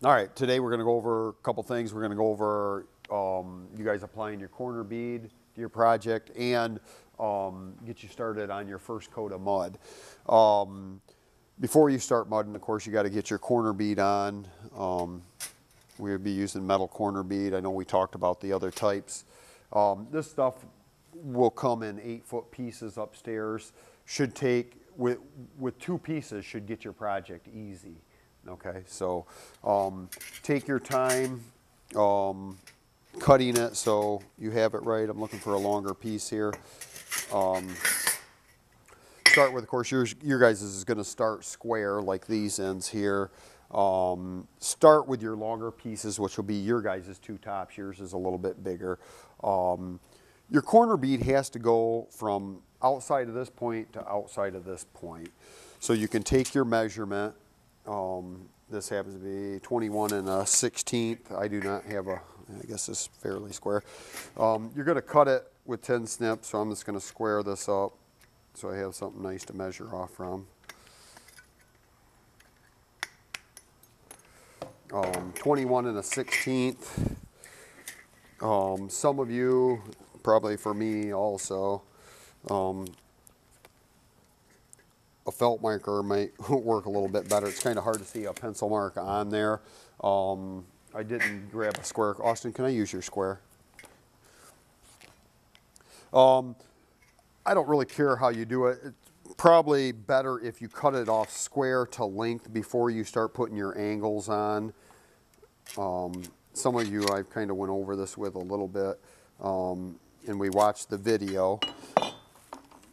All right, today we're going to go over a couple things. We're going to go over you guys applying your corner bead to your project and get you started on your first coat of mud. Before you start mudding, of course, you got to get your corner bead on. We'll be using metal corner bead. I know we talked about the other types. This stuff will come in 8-foot pieces upstairs. Should take, with 2 pieces, should get your project easy. Okay, so take your time cutting it so you have it right. I'm looking for a longer piece here. Start with, of course, your guys is going to start square like these ends here. Start with your longer pieces, which will be your guys' 2 tops. Yours is a little bit bigger. Your corner bead has to go from outside of this point to outside of this point. So you can take your measurement. This happens to be 21 1/16. I do not have a, I guess it's fairly square. You're going to cut it with 10 snips, so I'm just going to square this up so I have something nice to measure off from. 21 1/16. Some of you, probably for me also, a felt marker might work a little bit better. It's kind of hard to see a pencil mark on there. I didn't grab a square. Austin, can I use your square? I don't really care how you do it. It's probably better if you cut it off square to length before you start putting your angles on. Some of you I've kind of went over this with a little bit, and we watched the video.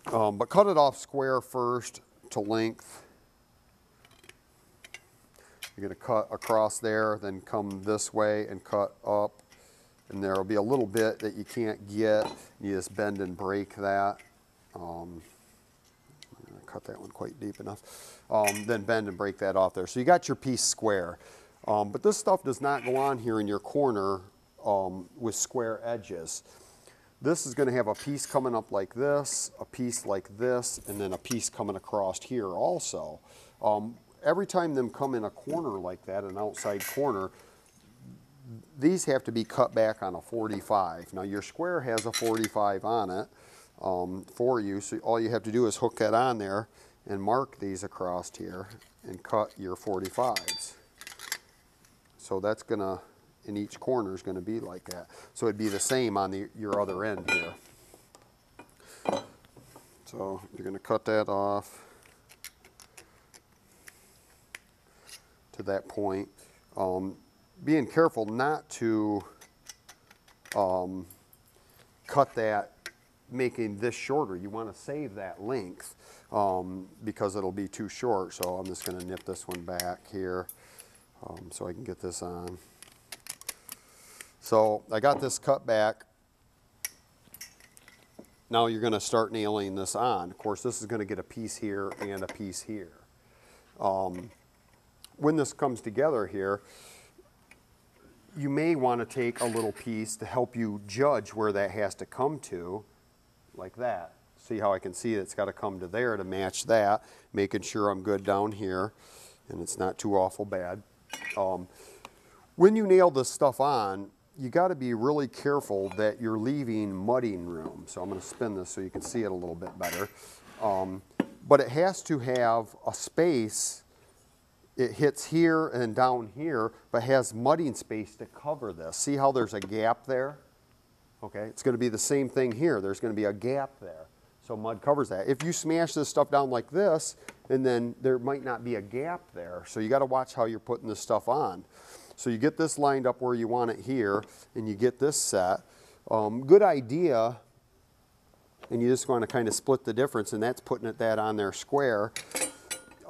But cut it off square first to length. You're going to cut across there, then come this way and cut up. And there will be a little bit that you can't get. You just bend and break that. I'm going to cut that one quite deep enough. Then bend and break that off there. So you got your piece square. But this stuff does not go on here in your corner with square edges. This is going to have a piece coming up like this, a piece like this, and then a piece coming across here also. Every time them come in a corner like that, an outside corner, these have to be cut back on a 45. Now your square has a 45 on it for you, so all you have to do is hook that on there and mark these across here and cut your 45s. So that's going to, in each corner is going to be like that. So it'd be the same on your other end here. So you're going to cut that off to that point. Being careful not to cut that, making this shorter. You want to save that length because it'll be too short. So I'm just going to nip this one back here so I can get this on. So I got this cut back. Now you're going to start nailing this on. Of course, this is going to get a piece here and a piece here. When this comes together here, you may want to take a little piece to help you judge where that has to come to, like that. See how I can see it's got to come to there to match that, making sure I'm good down here and it's not too awful bad. When you nail this stuff on, you got to be really careful that you're leaving mudding room. So I'm going to spin this so you can see it a little bit better. But it has to have a space. It hits here and down here, but has mudding space to cover this. See how there's a gap there? Okay, it's going to be the same thing here. There's going to be a gap there. So mud covers that. If you smash this stuff down like this, and then there might not be a gap there. So you got to watch how you're putting this stuff on. So you get this lined up where you want it here, and you get this set. Good idea, and you just want to kind of split the difference, and that's putting that on there square.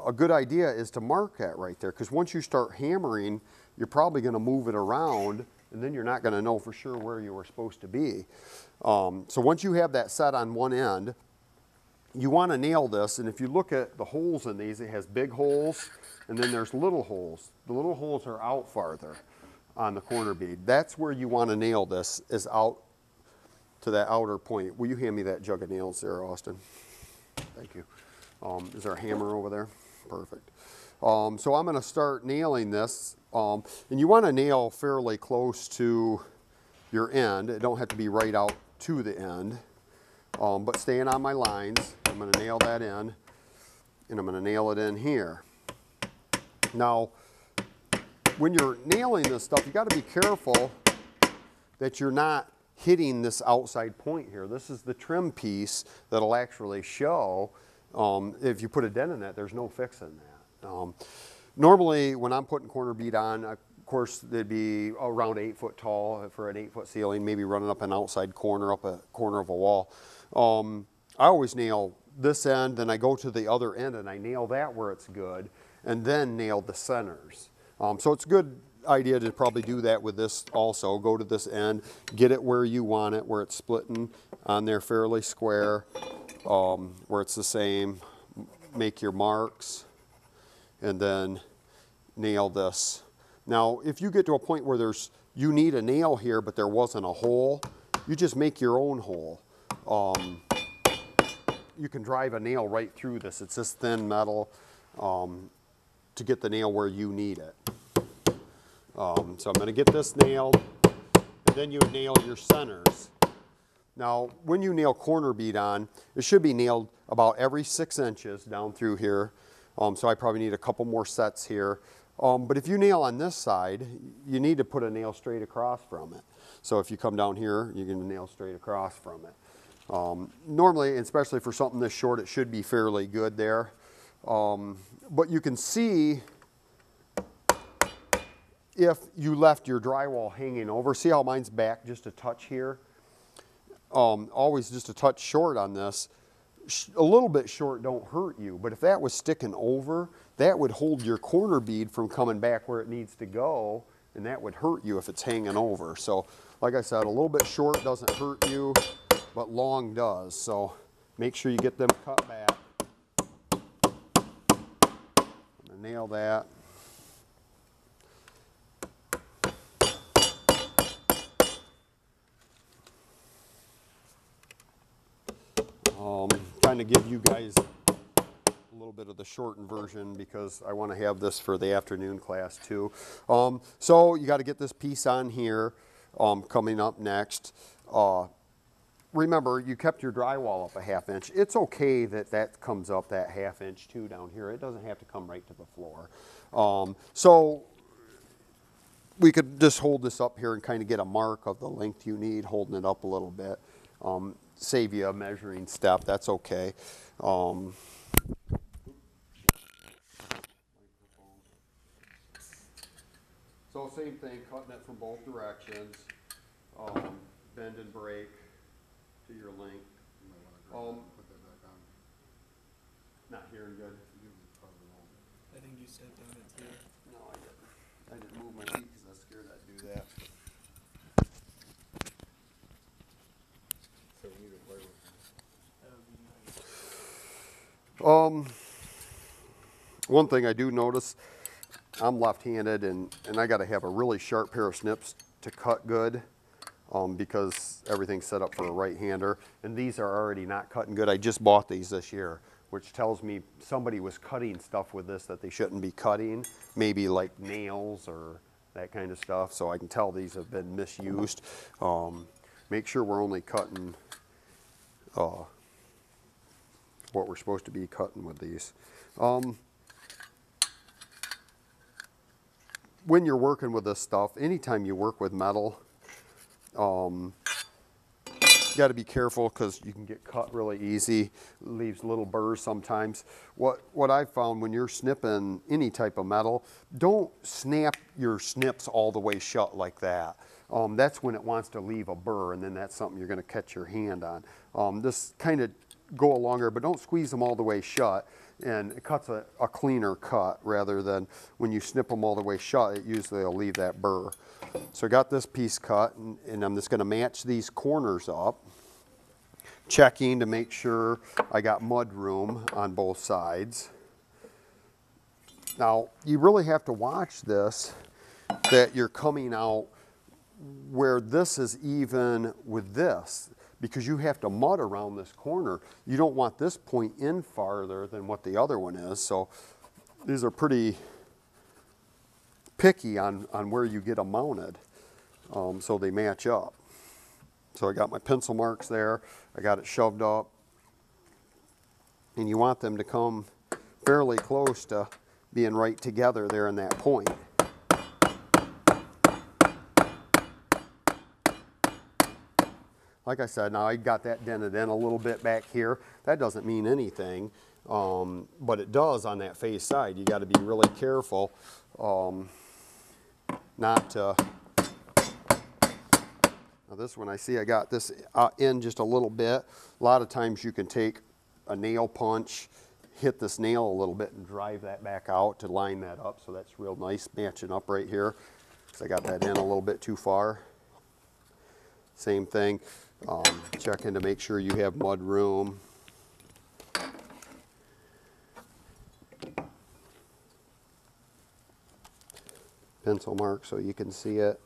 A good idea is to mark that right there, because once you start hammering, you're probably going to move it around, and then you're not going to know for sure where you were supposed to be. So once you have that set on one end, you want to nail this, and if you look at the holes in these, it has big holes, and then there's little holes. The little holes are out farther on the corner bead. That's where you want to nail this, is out to that outer point. Will you hand me that jug of nails there, Austin? Thank you. Is there a hammer over there? Perfect. So I'm going to start nailing this And you want to nail fairly close to your end. It don't have to be right out to the end. But staying on my lines, I'm going to nail that in, and I'm going to nail it in here. Now, when you're nailing this stuff, you got to be careful that you're not hitting this outside point here. This is the trim piece that'll actually show. If you put a dent in that, there's no fixing that. Normally, when I'm putting corner bead on, of course, they'd be around 8 foot tall for an 8 foot ceiling, maybe running up an outside corner, up a corner of a wall. I always nail this end, then I go to the other end and I nail that where it's good, and then nail the centers. So it's a good idea to probably do that with this also. Go to this end, get it where you want it, where it's splitting on there fairly square, where it's the same. Make your marks, and then nail this. Now, if you get to a point where you need a nail here, but there wasn't a hole, you just make your own hole. You can drive a nail right through this. It's this thin metal to get the nail where you need it. So I'm going to get this nailed, and then you nail your centers. Now, when you nail corner bead on, it should be nailed about every 6 inches down through here. So I probably need a couple more sets here. But if you nail on this side, you need to put a nail straight across from it. So if you come down here, you're going to nail straight across from it. Normally, especially for something this short, it should be fairly good there. But you can see if you left your drywall hanging over. See how mine's back just a touch here? Always just a touch short on this. A little bit short don't hurt you, but if that was sticking over, that would hold your corner bead from coming back where it needs to go, and that would hurt you if it's hanging over. So like I said, a little bit short doesn't hurt you, but long does. So make sure you get them cut back. I'm gonna nail that. Trying to give you guys a little bit of the shortened version because I want to have this for the afternoon class too. So you got to get this piece on here coming up next. Remember, you kept your drywall up a 1/2 inch. It's okay that that comes up that 1/2 inch too down here. It doesn't have to come right to the floor. So we could just hold this up here and kind of get a mark of the length you need, holding it up a little bit. Save you a measuring step, that's okay. So same thing, cutting it from both directions. Bend and break to your length. Put that back on. Not hearing good. I think you said down it too. No, I didn't move my feet because I was scared I'd do that. So we need to play with One thing I do notice, I'm left-handed and I got to have a really sharp pair of snips to cut good because everything's set up for a right-hander, and these are already not cutting good. I just bought these this year, which tells me somebody was cutting stuff with this that they shouldn't be cutting, maybe like nails or that kind of stuff, so I can tell these have been misused. Make sure we're only cutting what we're supposed to be cutting with these. When you're working with this stuff, anytime you work with metal, you got to be careful because you can get cut really easy. Leaves little burrs sometimes. What I've found when you're snipping any type of metal, don't snap your snips all the way shut like that. That's when it wants to leave a burr, and then that's something you're going to catch your hand on. This kind of go along there, but don't squeeze them all the way shut, and it cuts a cleaner cut rather than when you snip them all the way shut, it usually will leave that burr. So I got this piece cut, and I'm just going to match these corners up, checking to make sure I got mud room on both sides. Now, you really have to watch this, that you're coming out where this is even with this, because you have to mud around this corner. You don't want this point in farther than what the other one is. So these are pretty picky on where you get them mounted, so they match up. So I got my pencil marks there, I got it shoved up, and you want them to come fairly close to being right together there in that point. Like I said, now I got that dented in a little bit back here. That doesn't mean anything, but it does on that face side. You got to be really careful not to. Now this one, I see I got this in just a little bit. A lot of times you can take a nail punch, hit this nail a little bit and drive that back out to line that up. So that's real nice matching up right here. So I got that in a little bit too far. Same thing, checking to make sure you have mud room. Pencil mark so you can see it.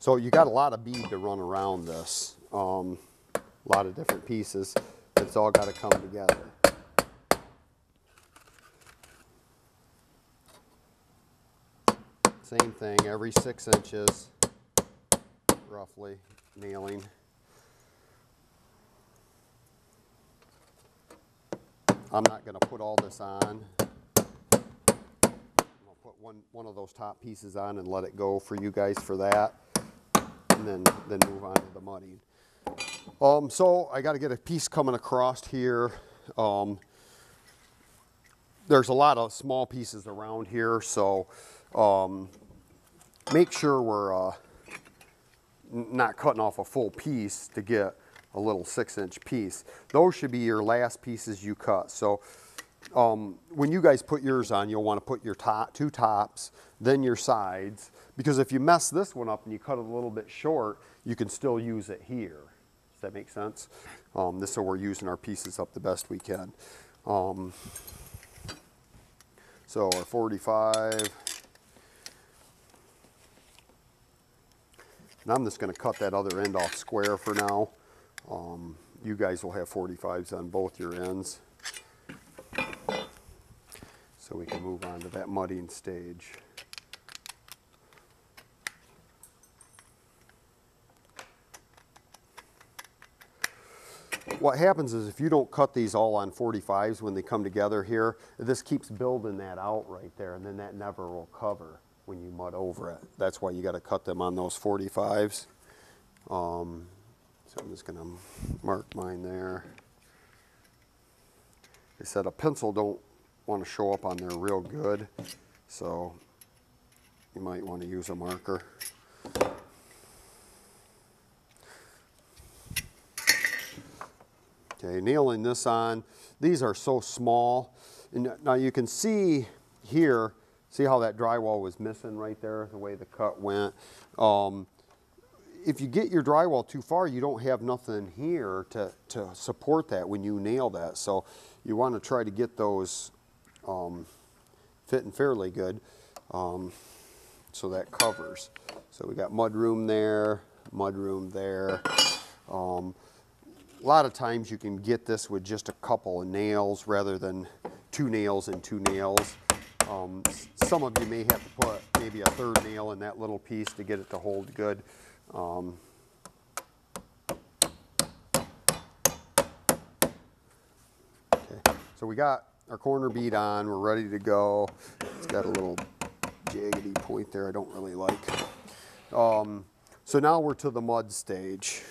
So you got a lot of bead to run around this, a lot of different pieces. It's all got to come together. Same thing, every 6 inches, roughly, nailing. I'm not going to put all this on. I'm going to put one of those top pieces on and let it go for you guys for that. And then move on to the mudding. So I got to get a piece coming across here. There's a lot of small pieces around here, so make sure we're not cutting off a full piece to get a little 6-inch piece. Those should be your last pieces you cut. So when you guys put yours on, you'll want to put your two tops, then your sides, because if you mess this one up and you cut it a little bit short, you can still use it here. Does that make sense? This so we're using our pieces up the best we can. So our 45, and I'm just going to cut that other end off square for now. You guys will have 45s on both your ends. So we can move on to that mudding stage. What happens is if you don't cut these all on 45s when they come together here, this keeps building that out right there, and then that never will cover when you mud over it. That's why you got to cut them on those 45s. So I'm just going to mark mine there. They said a pencil don't want to show up on there real good, so you might want to use a marker. Okay, nailing this on. These are so small. And now you can see here, see how that drywall was missing right there, the way the cut went. If you get your drywall too far, you don't have nothing here to support that when you nail that. So you want to try to get those fitting fairly good so that covers. So we got mud room there, mud room there. A lot of times you can get this with just a couple of nails rather than 2 nails and 2 nails. Some of you may have to put maybe a 3rd nail in that little piece to get it to hold good. Okay, so we got our corner bead on, we're ready to go. It's got a little jaggedy point there I don't really like. So now we're to the mud stage.